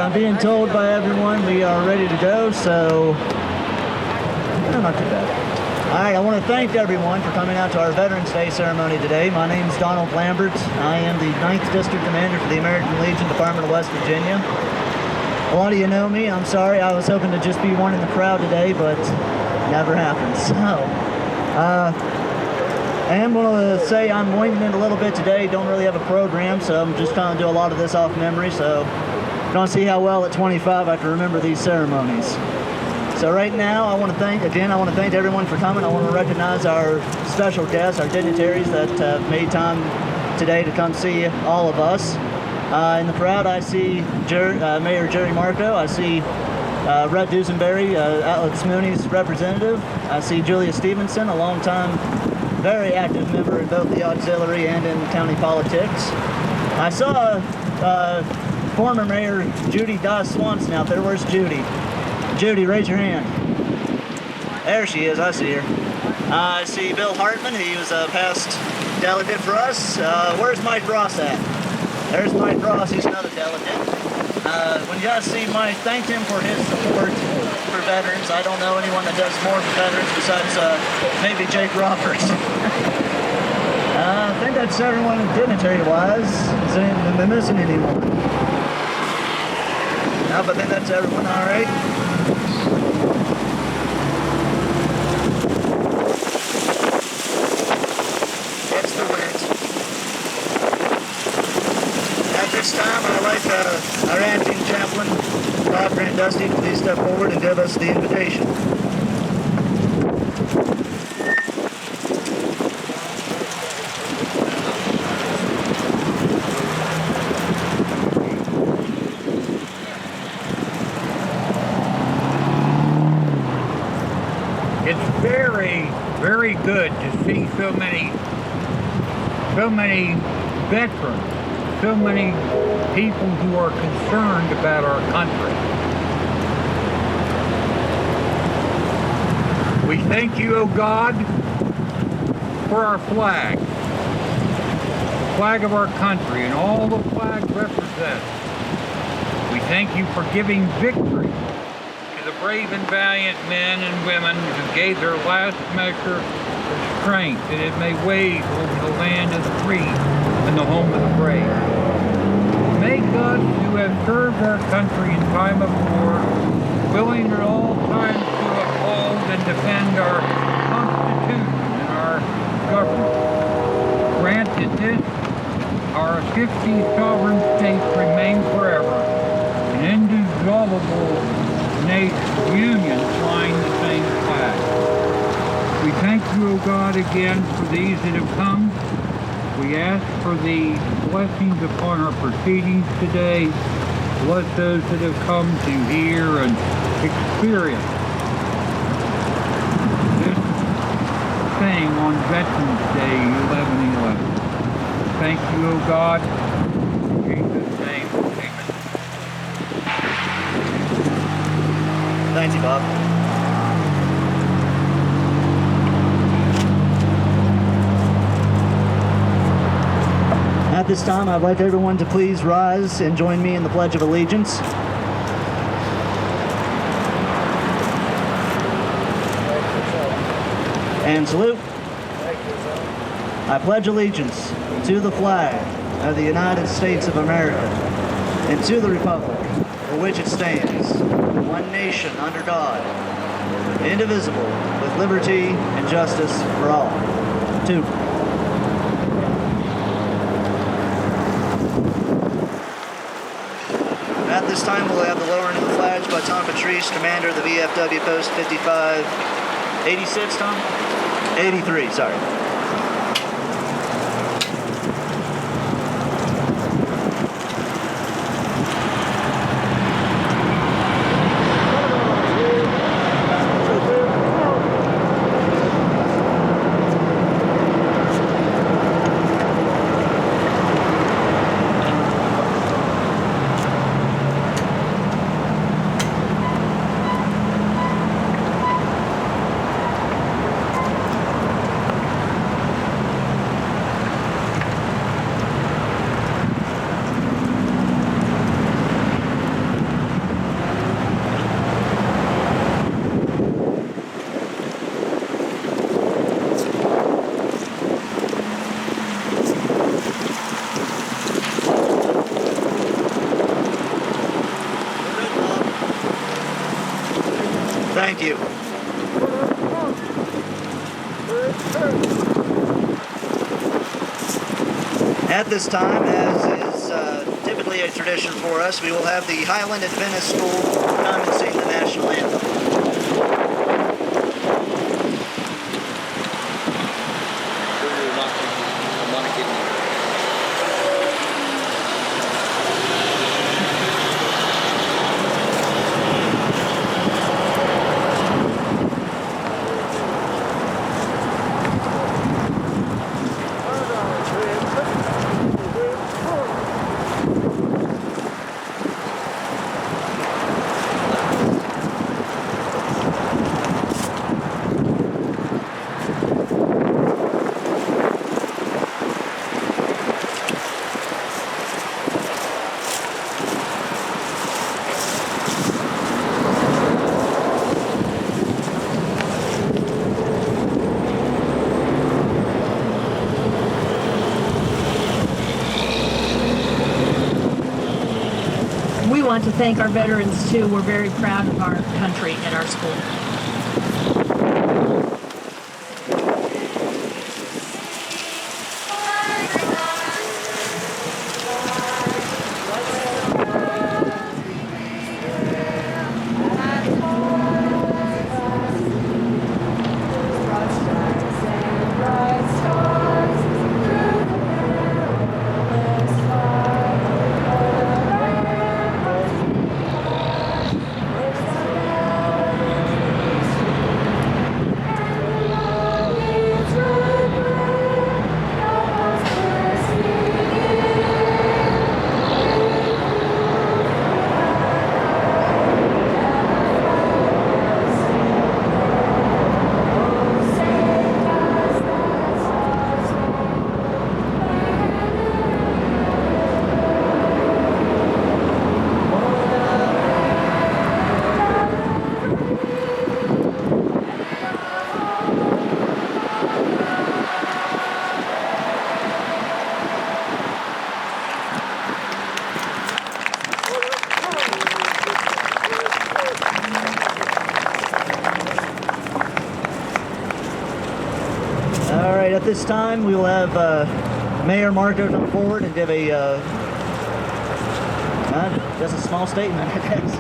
I'm being told by everyone we are ready to go, so no, not too bad. All right, I want to thank everyone for coming out to our Veterans Day ceremony today. My name is Donald Lambert. I am the 9th District Commander for the American Legion, Department of West Virginia. A lot of you know me. I'm sorry. I was hoping to just be one in the crowd today, but never happened. So, I am going to say I'm winging it a little bit today. Don't really have a program, so I'm just going to do a lot of this off memory. So, don't see how well at 25 I can remember these ceremonies. So right now, I want to thank everyone for coming. I want to recognize our special guests, our dignitaries that have made time today to come see all of us. In the crowd, I see Mayor Jerry Marco. I see Red Dusenberry, Alex Mooney's representative. I see Julia Stevenson, a longtime, very active member in both the auxiliary and in county politics. I saw former Mayor Judy Dawes Swanson out there. Where's Judy? Judy, raise your hand. There she is, I see her. I see Bill Hartman, he was a past delegate for us. Where's Mike Ross at? There's Mike Ross, he's another delegate. When you guys see Mike, thank him for his support for veterans. I don't know anyone that does more for veterans besides maybe Jake Roberts. I think that's everyone dignitary-wise. Am I missing anyone? No, but I think that's everyone, all right. It's the wind. At this time, I'd like our acting chaplain, Bob Grandusty, to please step forward and give us the invitation. It's very, very good to see so many veterans, so many people who are concerned about our country. We thank you, O God, for our flag, the flag of our country, and all the flag represents. We thank you for giving victory to the brave and valiant men and women who gave their last measure of strength, that it may wave over the land of the free and the home of the brave. Make us who have served our country in time of war, willing at all times to uphold and defend our Constitution and our government. Grant that this, our 50 sovereign states, remain forever an indissoluble union flying the same flag. We thank you, O God, again for these that have come. We ask for the blessings upon our proceedings today. Bless those that have come to hear and experience this thing on Veterans Day 11/11. Thank you, O God. In Jesus' name, amen. Thank you, Bob. At this time, I'd like everyone to please rise and join me in the Pledge of Allegiance. And salute. I pledge allegiance to the flag of the United States of America and to the republic for which it stands, one nation under God, indivisible, with liberty and justice for all. 2. At this time, we'll have the lowering of the flags by Tom Patrice, Commander of the VFW Post 5586, Tom? 83, sorry. Thank you. At this time, as is typically a tradition for us, we will have the Highland Adventist School come and sing the national anthem. We want to thank our veterans too. We're very proud of our country and our school. At this time, we will have Mayor Marco come forward and give a just a small statement, I guess.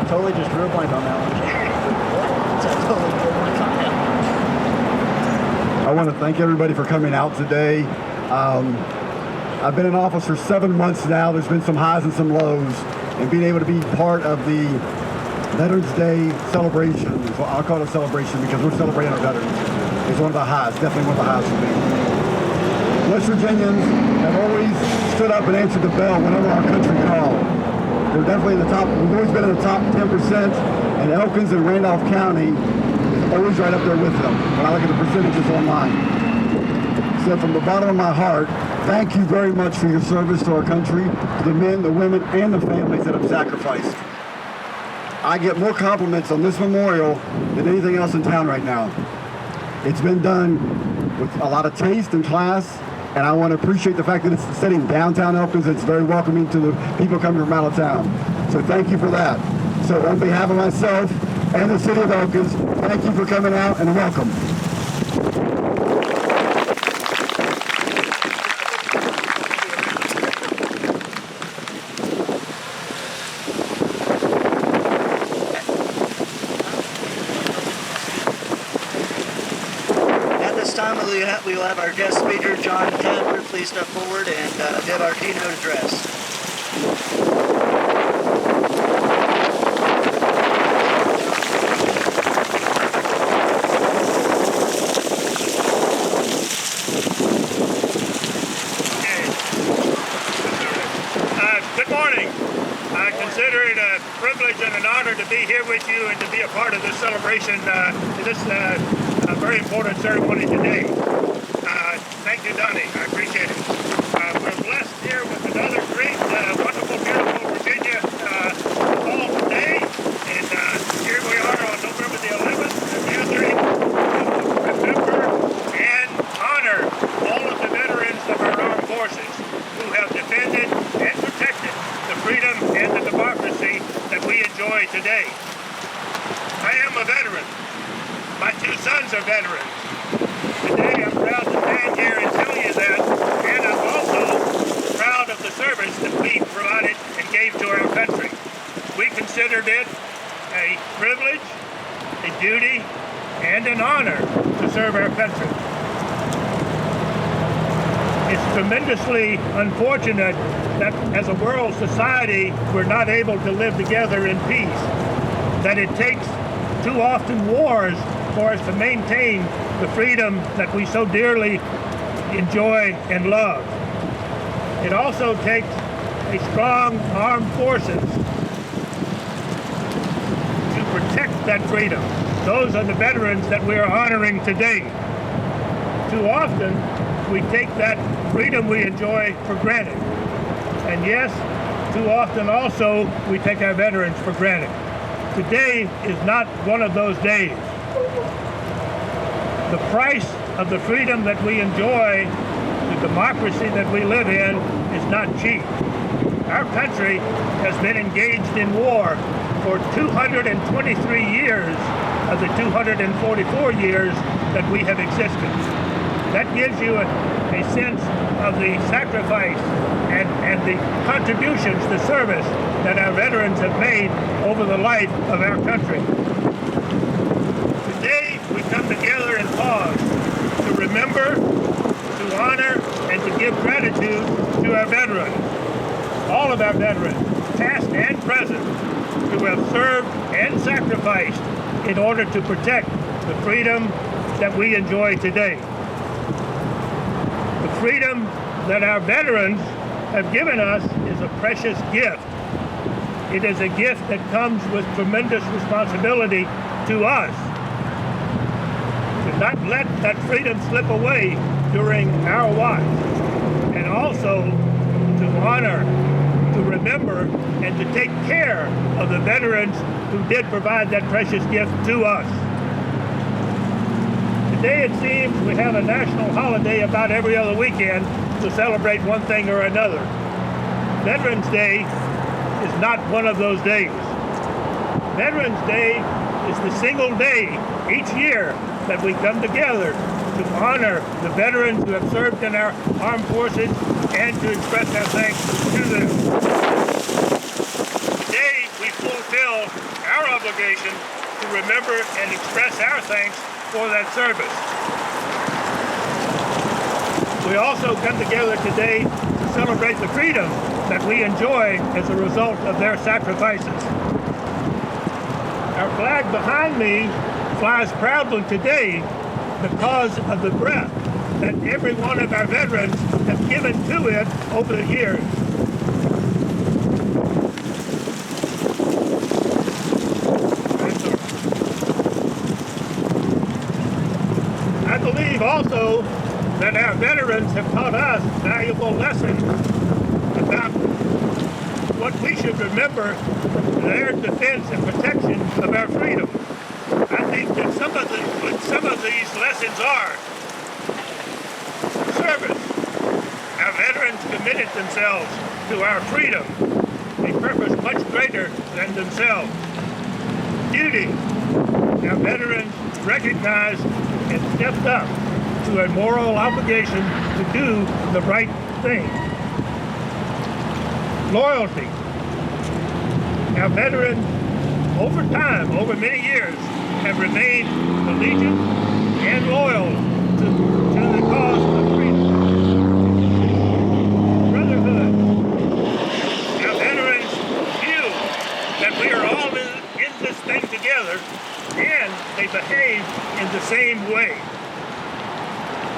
Totally just drew a blank on that one. Totally drew a blank on that. I want to thank everybody for coming out today. I've been in office for 7 months now. There's been some highs and some lows, and being able to be part of the Veterans Day celebration, well, I'll call it a celebration because we're celebrating our veterans, is one of the highs, definitely one of the highs for me. West Virginians have always stood up and answered the bell whenever our country called. They're definitely in the top, we've always been in the top 10%, and Elkins and Randolph County is always right up there with them when I look at the percentages online. So from the bottom of my heart, thank you very much for your service to our country, to the men, the women, and the families that have sacrificed. I get more compliments on this memorial than anything else in town right now. It's been done with a lot of taste and class, and I want to appreciate the fact that it's sitting downtown Elkins. It's very welcoming to the people coming from out of town. So thank you for that. So on behalf of myself and the city of Elkins, thank you for coming out and welcome. We will have our guest speaker, John Tadford, please step forward and give our keynote address. Good morning. I consider it a privilege and an honor to be here with you and to be a part of this celebration, this very important ceremony today. Thank you, Donnie. I appreciate it. We're blessed here with another great, wonderful, beautiful Virginia fall day. And here we are on November the 11th, gathering to remember and honor all of the veterans of our armed forces who have defended and protected the freedom and the democracy that we enjoy enjoy today. I am a veteran. My two sons are veterans. Today I'm proud to stand here and tell you that, and I'm also proud of the service that we provided and gave to our country. We considered it a privilege, a duty, and an honor to serve our country. It's tremendously unfortunate that as a world society we're not able to live together in peace, that it takes too often wars for us to maintain the freedom that we so dearly enjoy and love. It also takes a strong armed forces to protect that freedom. Those are the veterans that we are honoring today. Too often, we take that freedom we enjoy for granted. And yes, too often also, we take our veterans for granted. Today is not one of those days. The price of the freedom that we enjoy, the democracy that we live in, is not cheap. Our country has been engaged in war for 223 years of the 244 years that we have existed. That gives you a sense of the sacrifice and the contributions, the service that our veterans have made over the life of our country. Today, we come together and pause to remember, to honor, and to give gratitude to our veterans, all of our veterans, past and present, who have served and sacrificed in order to protect the freedom that we enjoy today. The freedom that our veterans have given us is a precious gift. It is a gift that comes with tremendous responsibility to us. To not let that freedom slip away during our watch, and also to honor, to remember, and to take care of the veterans who did provide that precious gift to us. Today it seems we have a national holiday about every other weekend to celebrate one thing or another. Veterans Day is not one of those days. Veterans Day is the single day each year that we come together to honor the veterans who have served in our armed forces and to express our thanks to them. Today we fulfill our obligation to remember and express our thanks for that service. We also come together today to celebrate the freedom that we enjoy as a result of their sacrifices. Our flag behind me flies proudly today because of the breath that every one of our veterans have given to it over the years. I believe also that our veterans have taught us valuable lessons about what we should remember in their defense and protection of our freedom. I think that some of these lessons are service. Our veterans committed themselves to our freedom, a purpose much greater than themselves. Duty. Our veterans recognized and stepped up to a moral obligation to do the right thing. Loyalty. Our veterans, over time, over many years, have remained allegiant and loyal to the cause of freedom. Brotherhood. Our veterans feel that we are all in this thing together, and they behave in the same way.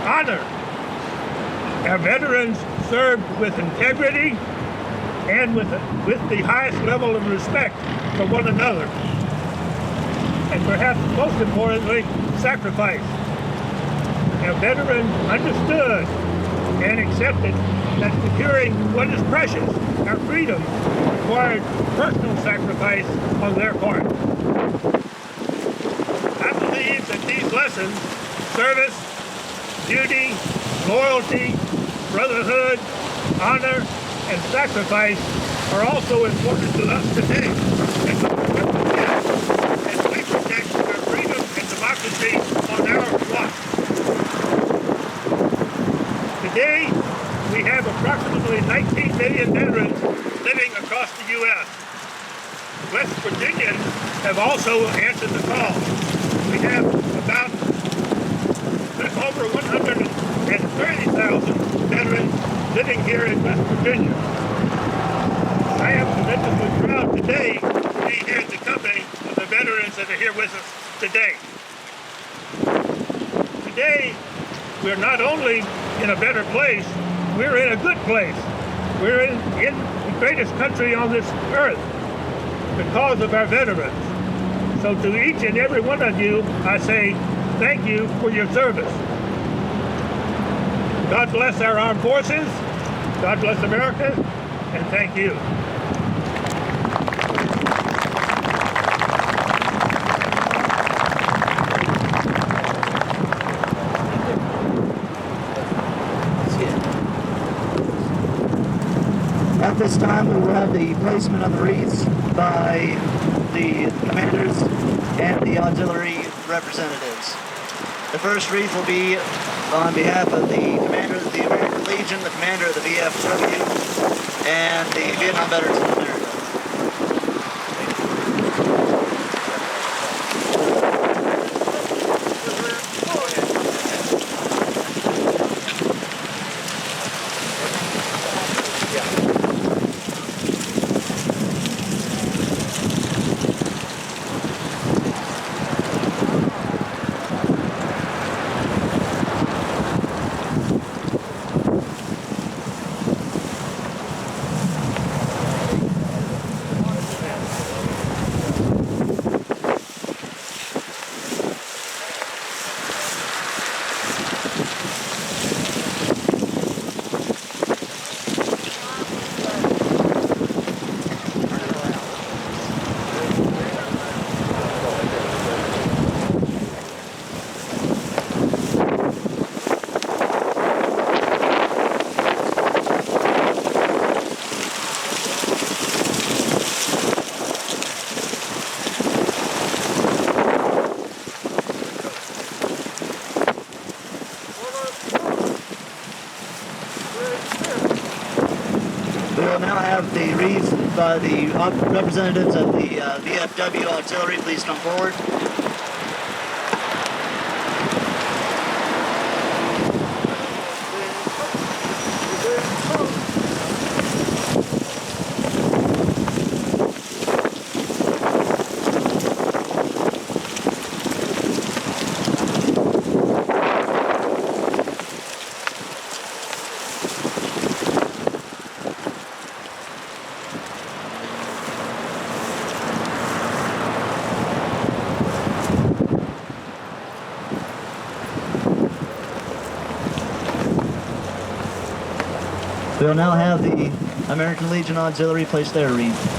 Honor. Our veterans served with integrity and with the highest level of respect for one another. And perhaps most importantly, sacrifice. Our veterans understood and accepted that securing what is precious, our freedom, required personal sacrifice on their part. I believe that these lessons, service, duty, loyalty, brotherhood, honor, and sacrifice, are also important to us today. emergency on our watch. Today, we have approximately 19 million veterans living across the U.S. West Virginians have also answered the call. We have about over 130,000 veterans living here in West Virginia. I am tremendously proud today to be here at the company of the veterans that are here with us today. Today, we're not only in a better place, we're in a good place. We're in the greatest country on this earth because of our veterans. So to each and every one of you, I say thank you for your service. God bless our armed forces, God bless America, and thank you. At this time, we will have the placement of the wreaths by the commanders and the auxiliary representatives. The first wreath will be on behalf of the commander of the American Legion, the commander of the VFW, and the Vietnam Veterans of America. We will now have the wreaths by the representatives of the VFW Auxiliary. Please come forward. We will now have the American Legion Auxiliary place their wreath.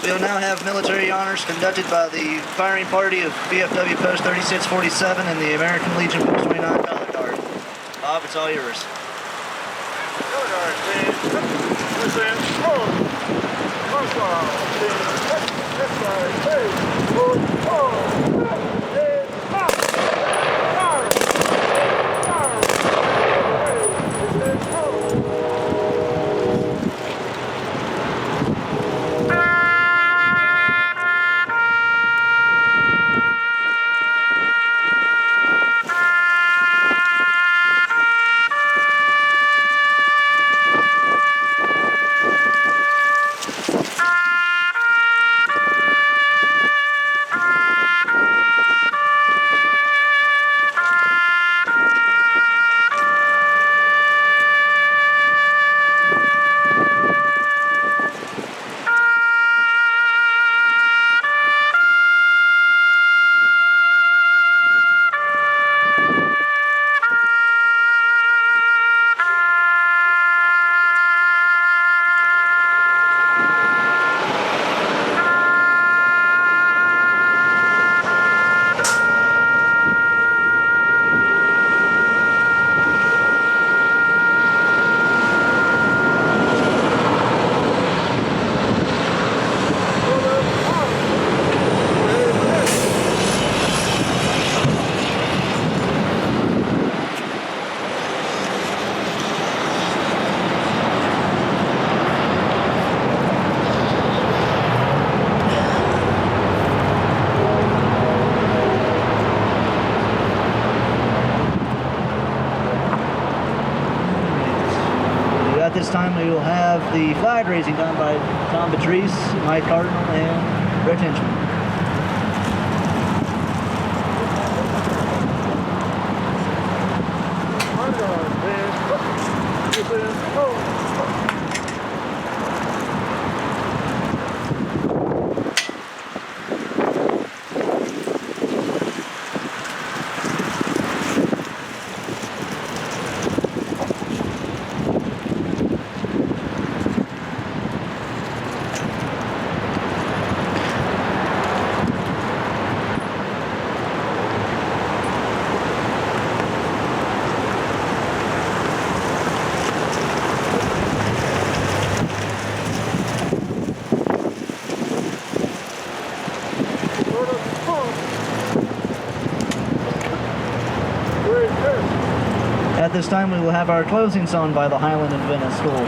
We will now have military honors conducted by the firing party of VFW Post 3647 and the American Legion Post 29 Color Guard. Bob, it's all yours. At this time, we will have the flag raising done by Tom Patrice, Mike Cardinal, and Rick Hinchman. At this time, we will have our closing song by the Highland and Venice School.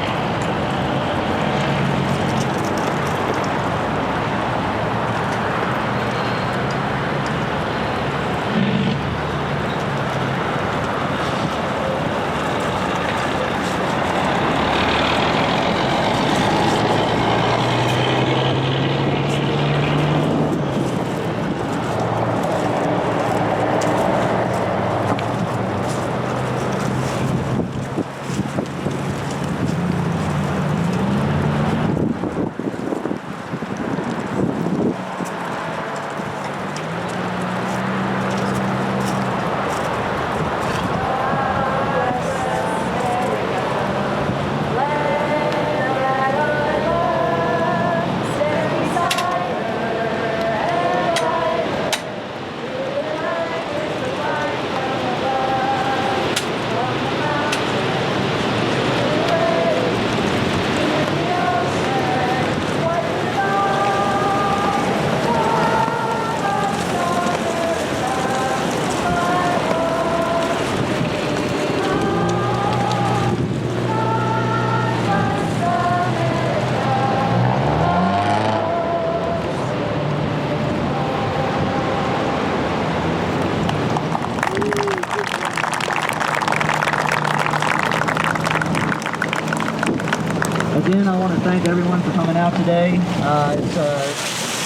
Again, I want to thank everyone for coming out today. It's a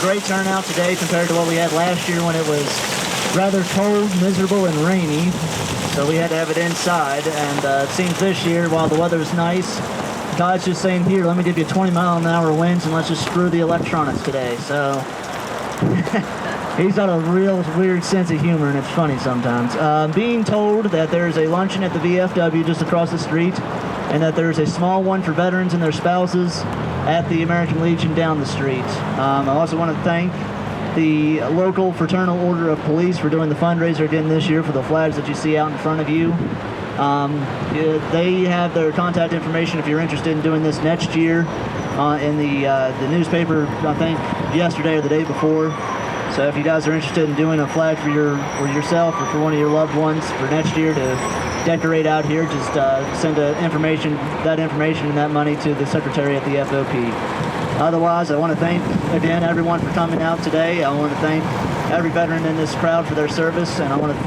great turnout today compared to what we had last year when it was rather cold, miserable, and rainy. So we had to have it inside. And it seems this year, while the weather's nice, God's just saying, here, let me give you 20-mile-an-hour winds and let's just screw the electronics today. So he's got a real weird sense of humor, and it's funny sometimes. Being told that there's a luncheon at the VFW just across the street, and that there's a small one for veterans and their spouses at the American Legion down the street. I also want to thank the local Fraternal Order of Police for doing the fundraiser again this year for the flags that you see out in front of you. They have their contact information if you're interested in doing this next year in the newspaper, I think yesterday or the day before. So if you guys are interested in doing a flag for yourself or for one of your loved ones for next year to decorate out here, just send that information and that money to the secretary at the FOP. Otherwise, I want to thank again everyone for coming out today. I want to thank every veteran in this crowd for their service, and I want to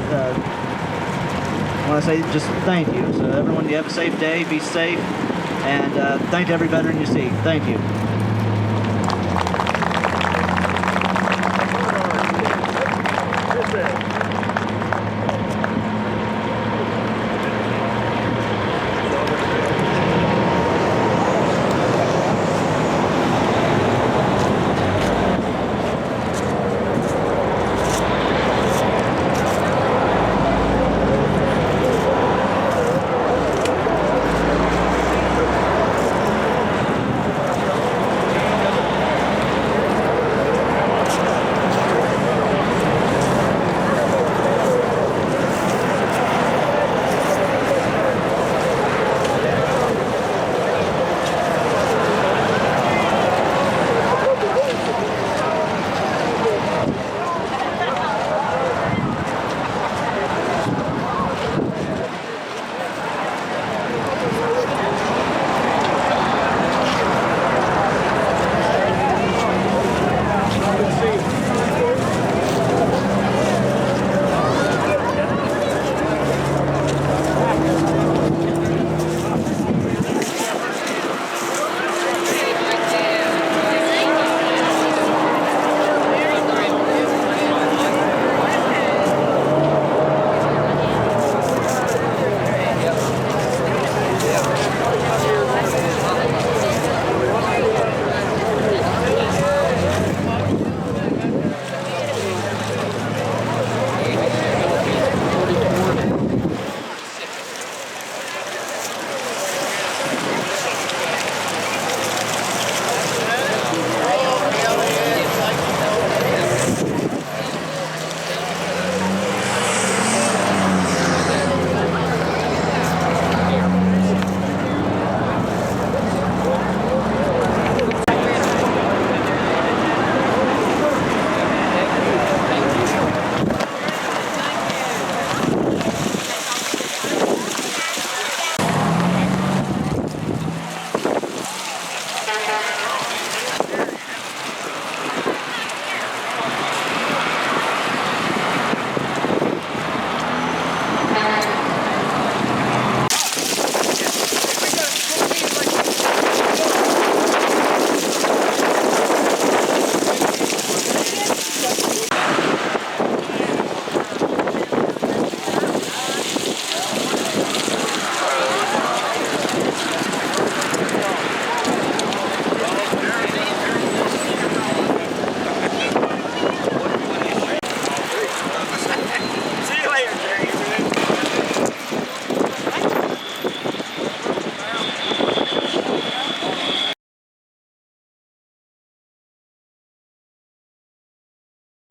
say just thank you. So everyone, you have a safe day, be safe, and thank every veteran you see. Thank you.